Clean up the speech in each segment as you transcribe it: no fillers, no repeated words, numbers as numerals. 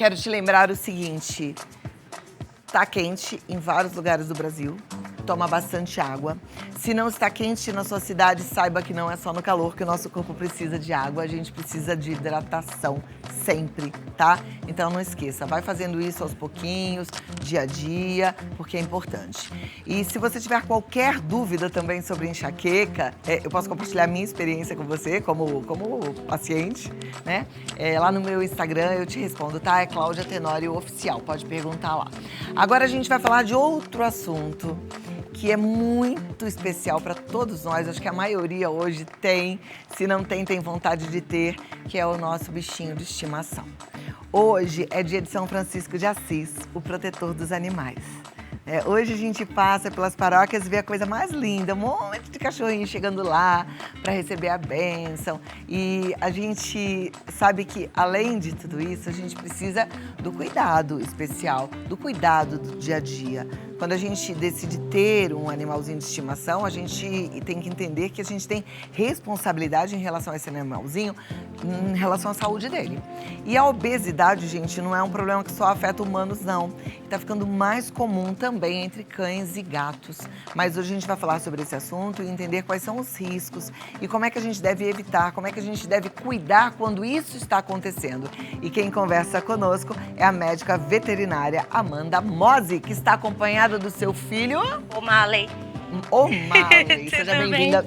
Quero te lembrar o seguinte, tá quente em vários lugares do Brasil, toma bastante água. Se não está quente na sua cidade, saiba que não é só no calor que o nosso corpo precisa de água, a gente precisa de hidratação sempre, tá? Então não esqueça, vai fazendo isso aos pouquinhos, dia a dia, porque é importante. E se você tiver qualquer dúvida também sobre enxaqueca, eu posso compartilhar minha experiência com você, como paciente, né? Lá no meu Instagram eu te respondo, tá? É Cláudia Tenório Oficial, pode perguntar lá. Agora a gente vai falar de outro assunto que é muito especial para todos nós, acho que a maioria hoje tem, se não tem, tem vontade de ter, que é o nosso bichinho de estimação. Hoje é dia de São Francisco de Assis, o protetor dos animais. Hoje a gente passa pelas paróquias e vê a coisa mais linda, um monte de cachorrinho chegando lá para receber a bênção. E a gente sabe que, além de tudo isso, a gente precisa do cuidado especial, do cuidado do dia a dia. Quando a gente decide ter um animalzinho de estimação, a gente tem que entender que a gente tem responsabilidade em relação a esse animalzinho, em relação à saúde dele. E a obesidade, gente, não é um problema que só afeta humanos, não. Está ficando mais comum também entre cães e gatos. Mas hoje a gente vai falar sobre esse assunto e entender quais são os riscos e como é que a gente deve evitar, como é que a gente deve cuidar quando isso está acontecendo. E quem conversa conosco é a médica veterinária Amanda Mose, que está acompanhada do seu filho... O'Malley. O'Malley, seja bem-vinda.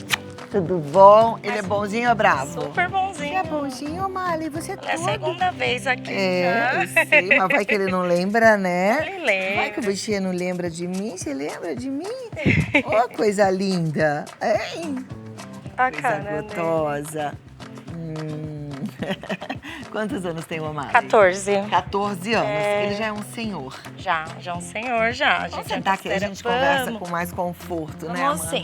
Tudo bom? Ele é bonzinho ou bravo? Super bonzinho. Você é bonzinho, O'Malley? Você é É a todo... segunda vez aqui eu já. sei, mas vai que ele não lembra, né? Ele lembra. Vai que o bichinho não lembra de mim? Você lembra de mim? Ó, coisa linda. Hein? Bacana, Coisa gostosa. Quantos anos tem o O'Malley? 14. 14 anos. Ele já é um senhor. Já é um senhor já. A Vamos gente sentar aqui, a gente conversa com mais conforto, né, Amanda? Sim.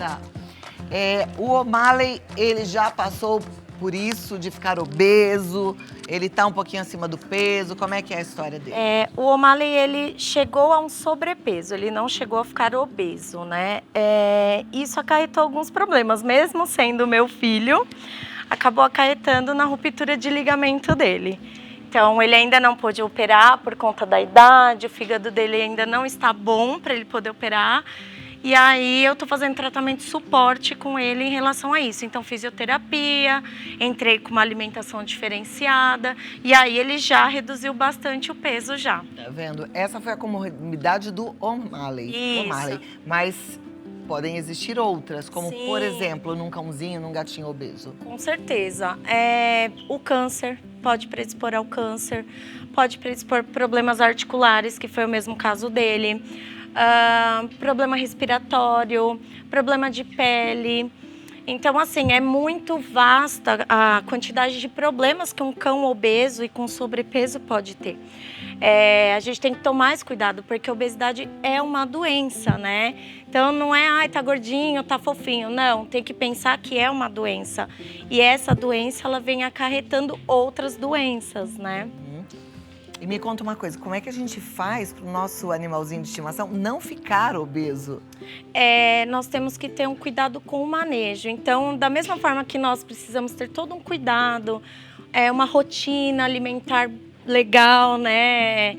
O O'Malley, ele já passou por isso de ficar obeso? Ele tá um pouquinho acima do peso? Como é que é a história dele? O O'Malley, ele chegou a um sobrepeso, ele não chegou a ficar obeso, né? Isso acarretou alguns problemas, mesmo sendo meu filho, acabou acarretando na ruptura de ligamento dele. Então, ele ainda não pôde operar por conta da idade, o fígado dele ainda não está bom para ele poder operar. E aí eu tô fazendo tratamento de suporte com ele em relação a isso. Então, fisioterapia, entrei com uma alimentação diferenciada e aí ele já reduziu bastante o peso já. Tá vendo? Essa foi a comorbidade do O'Malley. Isso. O'Malley. Mas podem existir outras, como, Sim. por exemplo, num cãozinho, num gatinho obeso. Com certeza. O câncer pode predispor ao câncer, pode predispor problemas articulares, que foi o mesmo caso dele. Problema respiratório, problema de pele. Então, assim, é muito vasta a quantidade de problemas que um cão obeso e com sobrepeso pode ter. A gente tem que tomar mais cuidado, porque a obesidade é uma doença, né? Então, não é, ai, tá gordinho, tá fofinho. Não, tem que pensar que é uma doença. E essa doença, ela vem acarretando outras doenças, né? E me conta uma coisa, como é que a gente faz para o nosso animalzinho de estimação não ficar obeso? Nós temos que ter um cuidado com o manejo. Então, da mesma forma que nós precisamos ter todo um cuidado, uma rotina alimentar legal, né?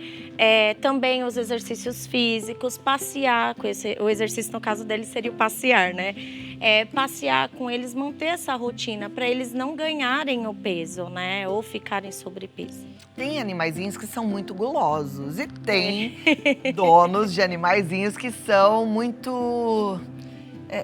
Também os exercícios físicos, passear com o exercício no caso dele seria o passear, né? Passear com eles, manter essa rotina para eles não ganharem o peso, né? Ou ficarem sobrepeso. Tem animaizinhos que são muito gulosos e tem donos de animaizinhos que são muito,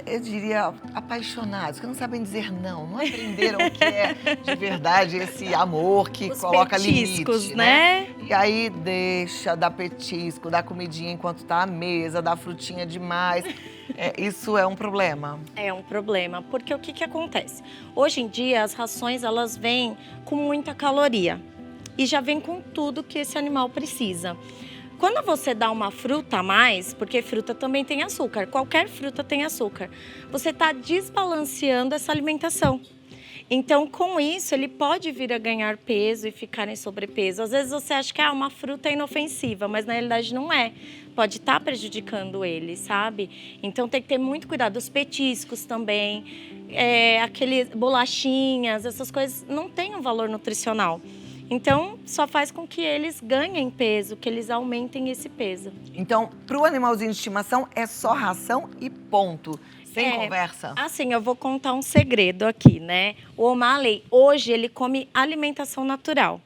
eu diria, apaixonados, que não sabem dizer não aprenderam o que é de verdade esse amor que Os coloca petiscos, limite, né? E aí deixa, dá petisco, dá comidinha enquanto tá à mesa, dá frutinha demais. Isso é um problema. É um problema, porque o que acontece? Hoje em dia as rações elas vêm com muita caloria e já vem com tudo que esse animal precisa. Quando você dá uma fruta a mais, porque fruta também tem açúcar, qualquer fruta tem açúcar, você está desbalanceando essa alimentação. Então, com isso, ele pode vir a ganhar peso e ficar em sobrepeso. Às vezes você acha que uma fruta é inofensiva, mas na realidade não é. Pode estar prejudicando ele, sabe? Então tem que ter muito cuidado. Os petiscos também, aqueles bolachinhas, essas coisas não têm um valor nutricional. Então, só faz com que eles ganhem peso, que eles aumentem esse peso. Então, para o animalzinho de estimação, é só ração e ponto. Sem conversa. Assim, eu vou contar um segredo aqui, né? O O'Malley, hoje, ele come alimentação natural.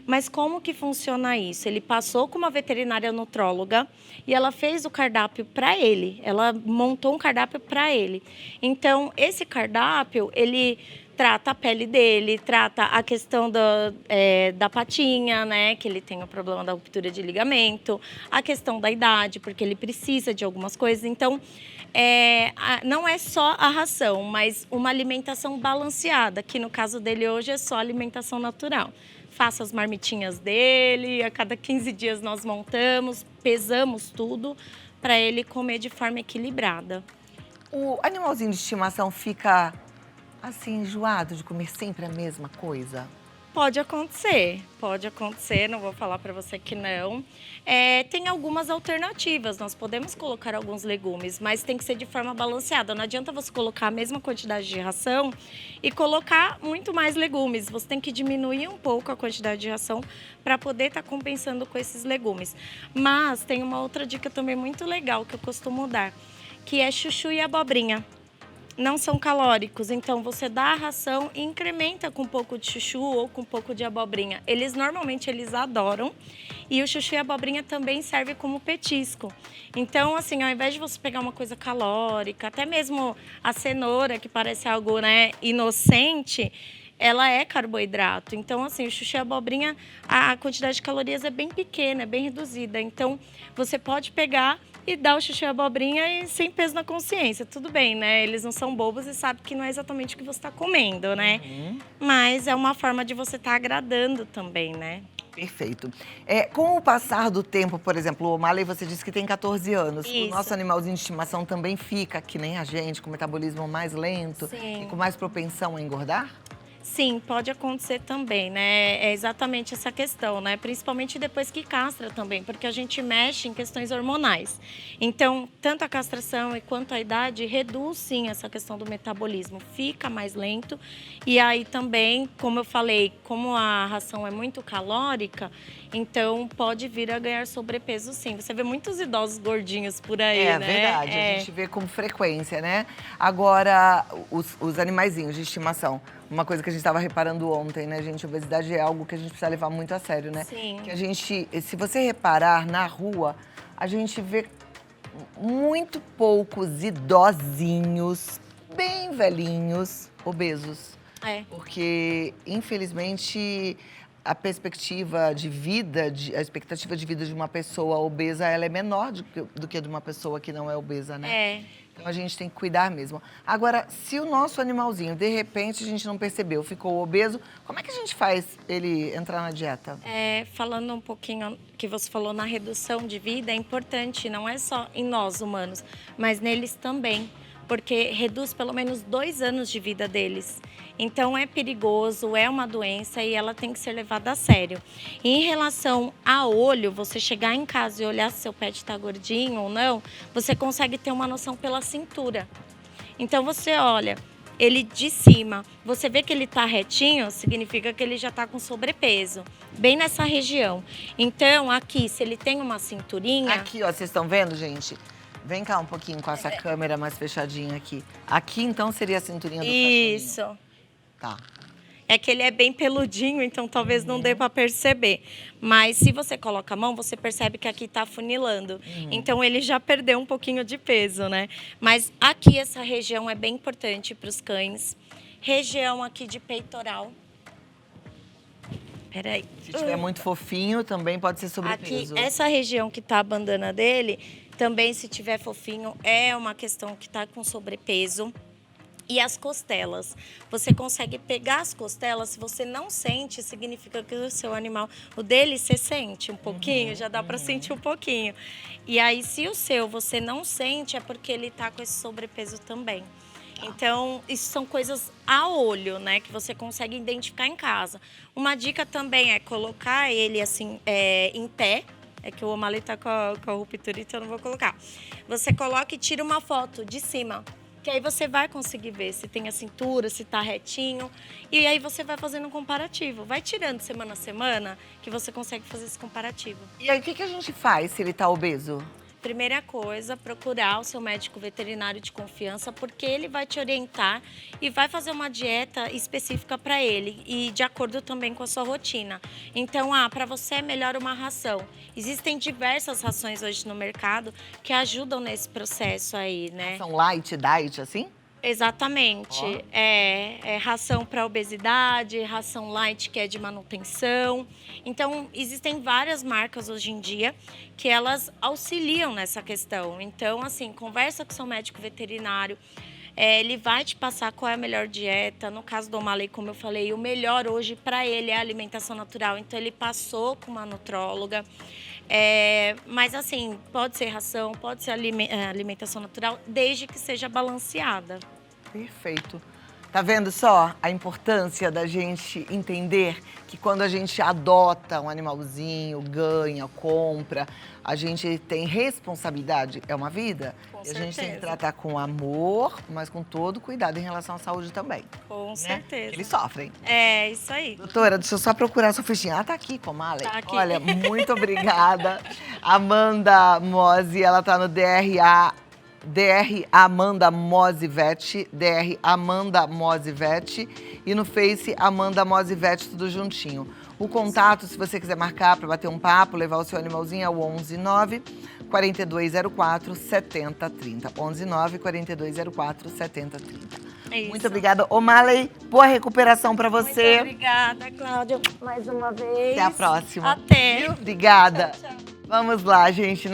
Mas como que funciona isso? Ele passou com uma veterinária nutróloga e ela fez o cardápio para ele. Ela montou um cardápio para ele. Então, esse cardápio, ele trata a pele dele, trata a questão da patinha, né? Que ele tem o problema da ruptura de ligamento, a questão da idade, porque ele precisa de algumas coisas. Então, não é só a ração, mas uma alimentação balanceada, que no caso dele hoje é só alimentação natural. Faço as marmitinhas dele, a cada 15 dias nós montamos, pesamos tudo para ele comer de forma equilibrada. O animalzinho de estimação fica assim enjoado de comer sempre a mesma coisa? Pode acontecer, não vou falar para você que não. Tem algumas alternativas, nós podemos colocar alguns legumes, mas tem que ser de forma balanceada. Não adianta você colocar a mesma quantidade de ração e colocar muito mais legumes. Você tem que diminuir um pouco a quantidade de ração para poder estar compensando com esses legumes. Mas tem uma outra dica também muito legal que eu costumo dar, que é chuchu e abobrinha. Não são calóricos, então você dá a ração e incrementa com um pouco de chuchu ou com um pouco de abobrinha. Normalmente eles adoram, e o chuchu e a abobrinha também serve como petisco. Então, assim, ao invés de você pegar uma coisa calórica, até mesmo a cenoura, que parece algo, né, inocente, ela é carboidrato. Então, assim, o chuchu e a abobrinha, a quantidade de calorias é bem pequena, é bem reduzida. Então, você pode pegar e dar o chuchu e a abobrinha e sem peso na consciência. Tudo bem, né? Eles não são bobos e sabem que não é exatamente o que você está comendo, né? Mas é uma forma de você estar agradando também, né? Perfeito. Com o passar do tempo, por exemplo, o O'Malley, você disse que tem 14 anos. Isso. O nosso animalzinho de estimação também fica, que nem a gente, com o metabolismo mais lento. Sim. E com mais propensão a engordar? Sim, pode acontecer também, né? É exatamente essa questão, né? Principalmente depois que castra também, porque a gente mexe em questões hormonais. Então, tanto a castração quanto a idade reduz sim essa questão do metabolismo, fica mais lento. E aí também, como eu falei, como a ração é muito calórica, então pode vir a ganhar sobrepeso sim. Você vê muitos idosos gordinhos por aí, né? É verdade, a gente vê com frequência, né? Agora, os animaizinhos de estimação. Uma coisa que a gente estava reparando ontem, né, gente? A obesidade é algo que a gente precisa levar muito a sério, né? Sim. Que a gente, se você reparar na rua, a gente vê muito poucos idosinhos, bem velhinhos, obesos. Porque, infelizmente, a perspectiva de vida, a expectativa de vida de uma pessoa obesa, ela é menor do que de uma pessoa que não é obesa, né? Então a gente tem que cuidar mesmo. Agora, se o nosso animalzinho, de repente, a gente não percebeu, ficou obeso, como é que a gente faz ele entrar na dieta? Falando um pouquinho que você falou na redução de vida, é importante, não é só em nós humanos, mas neles também, porque reduz pelo menos 2 anos de vida deles. Então é perigoso, é uma doença e ela tem que ser levada a sério. E em relação a olho, você chegar em casa e olhar se seu pet está gordinho ou não, você consegue ter uma noção pela cintura. Então você olha ele de cima, você vê que ele está retinho, significa que ele já está com sobrepeso, bem nessa região. Então aqui, se ele tem uma cinturinha... Aqui, ó, vocês estão vendo, gente? Vem cá um pouquinho com essa câmera mais fechadinha aqui. Aqui, então, seria a cinturinha do cachorrinho. Isso. Tá. É que ele é bem peludinho, então talvez não dê para perceber. Mas se você coloca a mão, você percebe que aqui tá afunilando. Então ele já perdeu um pouquinho de peso, né? Mas aqui essa região é bem importante para os cães. Região aqui de peitoral. Peraí. Se tiver muito fofinho, também pode ser sobrepeso. Aqui, essa região que tá a bandana dele, também se tiver fofinho, é uma questão que tá com sobrepeso. E as costelas. Você consegue pegar as costelas, se você não sente, significa que o seu animal, o dele, você sente um pouquinho, já dá para sentir um pouquinho. E aí, se o seu você não sente, é porque ele tá com esse sobrepeso também. Então, isso são coisas a olho, né, que você consegue identificar em casa. Uma dica também é colocar ele assim, em pé. É que o O'Malley tá com a ruptura, então eu não vou colocar. Você coloca e tira uma foto de cima. Que aí você vai conseguir ver se tem a cintura, se tá retinho. E aí você vai fazendo um comparativo. Vai tirando semana a semana que você consegue fazer esse comparativo. E aí, o que que a gente faz se ele tá obeso? Primeira coisa, procurar o seu médico veterinário de confiança, porque ele vai te orientar e vai fazer uma dieta específica para ele e de acordo também com a sua rotina. Então, para você é melhor uma ração. Existem diversas rações hoje no mercado que ajudam nesse processo aí, né? São light, diet, assim? Exatamente. Ó. É ração para obesidade, ração light que é de manutenção. Então, existem várias marcas hoje em dia que elas auxiliam nessa questão. Então, assim, conversa com seu médico veterinário. Ele vai te passar qual é a melhor dieta. No caso do O'Malley, como eu falei, o melhor hoje para ele é a alimentação natural. Então, ele passou com uma nutróloga. Mas assim, pode ser ração, pode ser alimentação natural, desde que seja balanceada. Perfeito. Tá vendo só a importância da gente entender que quando a gente adota um animalzinho, ganha, compra, a gente tem responsabilidade, é uma vida. Com e a gente tem que certeza. tratar com amor, mas com todo cuidado em relação à saúde também. Com Né? certeza. Eles sofrem. É, isso aí. Doutora, deixa eu só procurar a sua fichinha. Ah, tá aqui, O'Malley. Tá aqui. Olha, muito obrigada. Amanda Mose, ela tá no DR Amanda Mose Vet, DR Amanda Mose Vet e no Face Amanda Mose Vet, tudo juntinho. O contato, se você quiser marcar para bater um papo, levar o seu animalzinho, é o 119 4204 7030. 119 4204 7030. Isso. Muito obrigada, O'Malley. Boa recuperação para você. Muito obrigada, Cláudia, mais uma vez. Até a próxima. Até. Obrigada. Tchau, tchau. Vamos lá, gente.